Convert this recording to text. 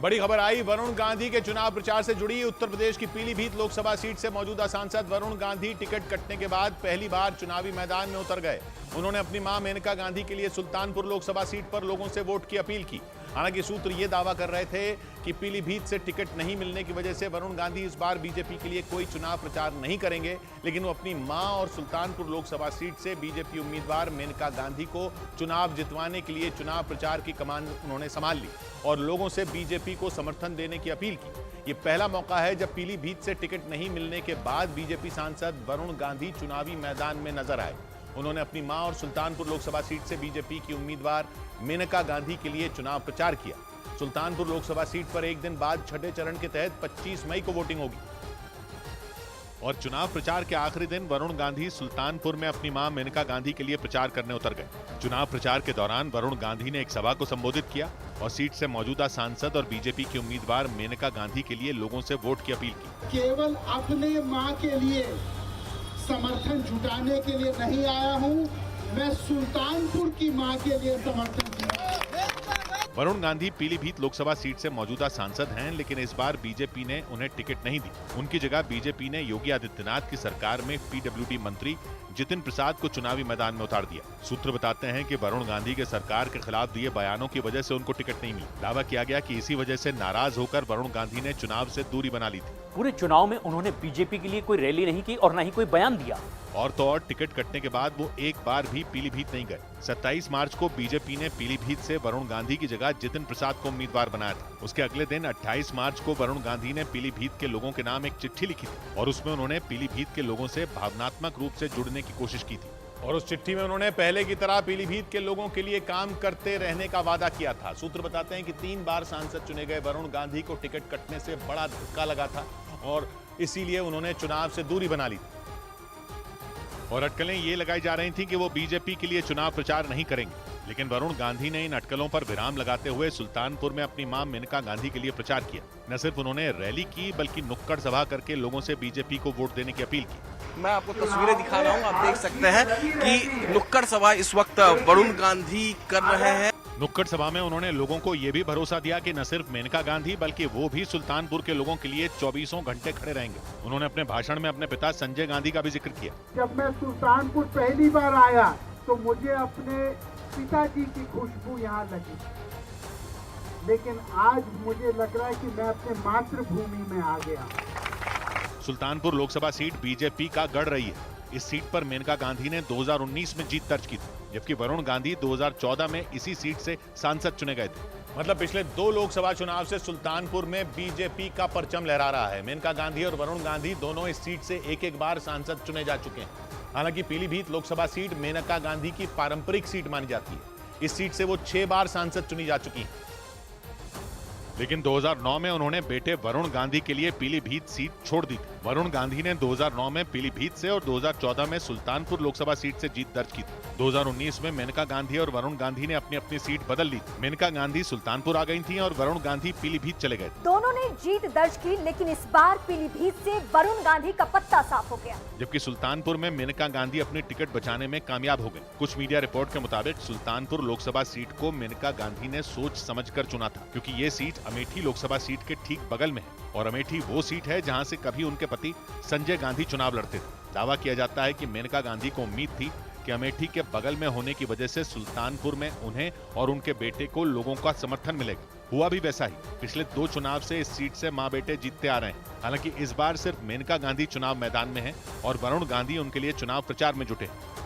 बड़ी खबर आई वरुण गांधी के चुनाव प्रचार से जुड़ी। उत्तर प्रदेश की पीलीभीत लोकसभा सीट से मौजूदा सांसद वरुण गांधी टिकट कटने के बाद पहली बार चुनावी मैदान में उतर गए। उन्होंने अपनी मां मेनका गांधी के लिए सुल्तानपुर लोकसभा सीट पर लोगों से वोट की अपील की। हालांकि सूत्र ये दावा कर रहे थे कि पीलीभीत से टिकट नहीं मिलने की वजह से वरुण गांधी इस बार बीजेपी के लिए कोई चुनाव प्रचार नहीं करेंगे, लेकिन वो अपनी मां और सुल्तानपुर लोकसभा सीट से बीजेपी उम्मीदवार मेनका गांधी को चुनाव जितवाने के लिए चुनाव प्रचार की कमान उन्होंने संभाल ली और लोगों से बीजेपी को समर्थन देने की अपील की। ये पहला मौका है जब पीलीभीत से टिकट नहीं मिलने के बाद बीजेपी सांसद वरुण गांधी चुनावी मैदान में नजर आए। उन्होंने अपनी मां और सुल्तानपुर लोकसभा सीट से बीजेपी की उम्मीदवार मेनका गांधी के लिए चुनाव प्रचार किया। सुल्तानपुर लोकसभा सीट पर एक दिन बाद छठे चरण के तहत 25 मई को वोटिंग होगी और चुनाव प्रचार के आखिरी दिन वरुण गांधी सुल्तानपुर में अपनी मां मेनका गांधी के लिए प्रचार करने उतर गए। चुनाव प्रचार के दौरान वरुण गांधी ने एक सभा को संबोधित किया और सीट से मौजूदा सांसद और बीजेपी की उम्मीदवार मेनका गांधी के लिए लोगों से वोट की अपील की। केवल अपने मां के लिए समर्थन जुटाने के लिए नहीं आया हूं, मैं सुल्तानपुर की मां के लिए समर्थन वरुण गांधी पीलीभीत लोकसभा सीट से मौजूदा सांसद हैं, लेकिन इस बार बीजेपी ने उन्हें टिकट नहीं दी। उनकी जगह बीजेपी ने योगी आदित्यनाथ की सरकार में पीडब्ल्यूडी मंत्री जितिन प्रसाद को चुनावी मैदान में उतार दिया। सूत्र बताते हैं कि वरुण गांधी के सरकार के खिलाफ दिए बयानों की वजह से उनको टिकट नहीं मिली। दावा किया गया कि इसी वजह से नाराज होकर वरुण गांधी ने चुनाव से दूरी बना ली थी। पूरे चुनाव में उन्होंने बीजेपी के लिए कोई रैली नहीं की और न ही कोई बयान दिया। और तो और टिकट कटने के बाद वो एक बार भी पीलीभीत नहीं गए। 27 मार्च को बीजेपी ने पीलीभीत से वरुण गांधी की जगह जितिन प्रसाद को उम्मीदवार बनाया था। उसके अगले दिन 28 मार्च को वरुण गांधी ने पीलीभीत के लोगों के नाम एक चिट्ठी लिखी थी और उसमें उन्होंने पीलीभीत के लोगों से भावनात्मक रूप से जुड़ने की कोशिश की थी और उस चिट्ठी में उन्होंने पहले की तरह पीलीभीत के लोगों के लिए काम करते रहने का वादा किया था। सूत्र बताते हैं कि 3 बार सांसद चुने गए वरुण गांधी को टिकट कटने से बड़ा धक्का लगा था और इसीलिए उन्होंने चुनाव से दूरी बना ली थी और अटकलें ये लगाई जा रही थी कि वो बीजेपी के लिए चुनाव प्रचार नहीं करेंगे। लेकिन वरुण गांधी ने इन अटकलों पर विराम लगाते हुए सुल्तानपुर में अपनी मां मेनका गांधी के लिए प्रचार किया। न सिर्फ उन्होंने रैली की बल्कि नुक्कड़ सभा करके लोगों से बीजेपी को वोट देने की अपील की। मैं आपको तस्वीरें दिखा रहा हूं, आप देख सकते हैं कि नुक्कड़ सभा इस वक्त वरुण गांधी कर रहे हैं। नुक्कड़ सभा में उन्होंने लोगों को ये भी भरोसा दिया कि न सिर्फ मेनका गांधी बल्कि वो भी सुल्तानपुर के लोगों के लिए 24 घंटे खड़े रहेंगे। उन्होंने अपने भाषण में अपने पिता संजय गांधी का भी जिक्र किया। जब मैं सुल्तानपुर पहली बार आया तो मुझे अपने पिताजी की खुशबू यहाँ लगी, लेकिन आज मुझे लग रहा है कि मैं अपने मातृभूमि में आ गया। सुल्तानपुर लोकसभा सीट बीजेपी का गढ़ रही है। इस सीट पर मेनका गांधी ने 2019 में जीत दर्ज की थी, जबकि वरुण गांधी 2014 में इसी सीट से सांसद चुने गए थे। मतलब पिछले 2 लोकसभा चुनाव से सुल्तानपुर में बीजेपी का परचम लहरा रहा है। मेनका गांधी और वरुण गांधी दोनों इस सीट से एक बार सांसद चुने जा चुके हैं। हालांकि पीलीभीत लोकसभा सीट मेनका गांधी की पारंपरिक सीट मानी जाती है। इस सीट से वो 6 बार सांसद चुनी जा चुकी हैं। लेकिन 2009 में उन्होंने बेटे वरुण गांधी के लिए पीलीभीत सीट छोड़ दी थी। वरुण गांधी ने 2009 में पीलीभीत से और 2014 में सुल्तानपुर लोकसभा सीट से जीत दर्ज की थी। 2019 में मेनका गांधी और वरुण गांधी ने अपनी अपनी सीट बदल ली थी। मेनका गांधी सुल्तानपुर आ गई थी और वरुण गांधी पीलीभीत चले गए। दोनों ने जीत दर्ज की, लेकिन इस बार पीलीभीत से वरुण गांधी का पत्ता साफ हो गया, जबकि सुल्तानपुर में मेनका गांधी अपनी टिकट बचाने में कामयाब हो गए। कुछ मीडिया रिपोर्ट के मुताबिक सुल्तानपुर लोकसभा सीट को मेनका गांधी ने सोच समझकर चुना था, क्योंकि ये सीट अमेठी लोकसभा सीट के ठीक बगल में है और अमेठी वो सीट है जहां से कभी उनके पति संजय गांधी चुनाव लड़ते थे। दावा किया जाता है कि मेनका गांधी को उम्मीद थी कि अमेठी के बगल में होने की वजह से सुल्तानपुर में उन्हें और उनके बेटे को लोगों का समर्थन मिलेगा। हुआ भी वैसा ही। पिछले 2 चुनाव से इस सीट से मां बेटे जीतते आ रहे हैं। हालांकि इस बार सिर्फ मेनका गांधी चुनाव मैदान में है और वरुण गांधी उनके लिए चुनाव प्रचार में जुटे हैं।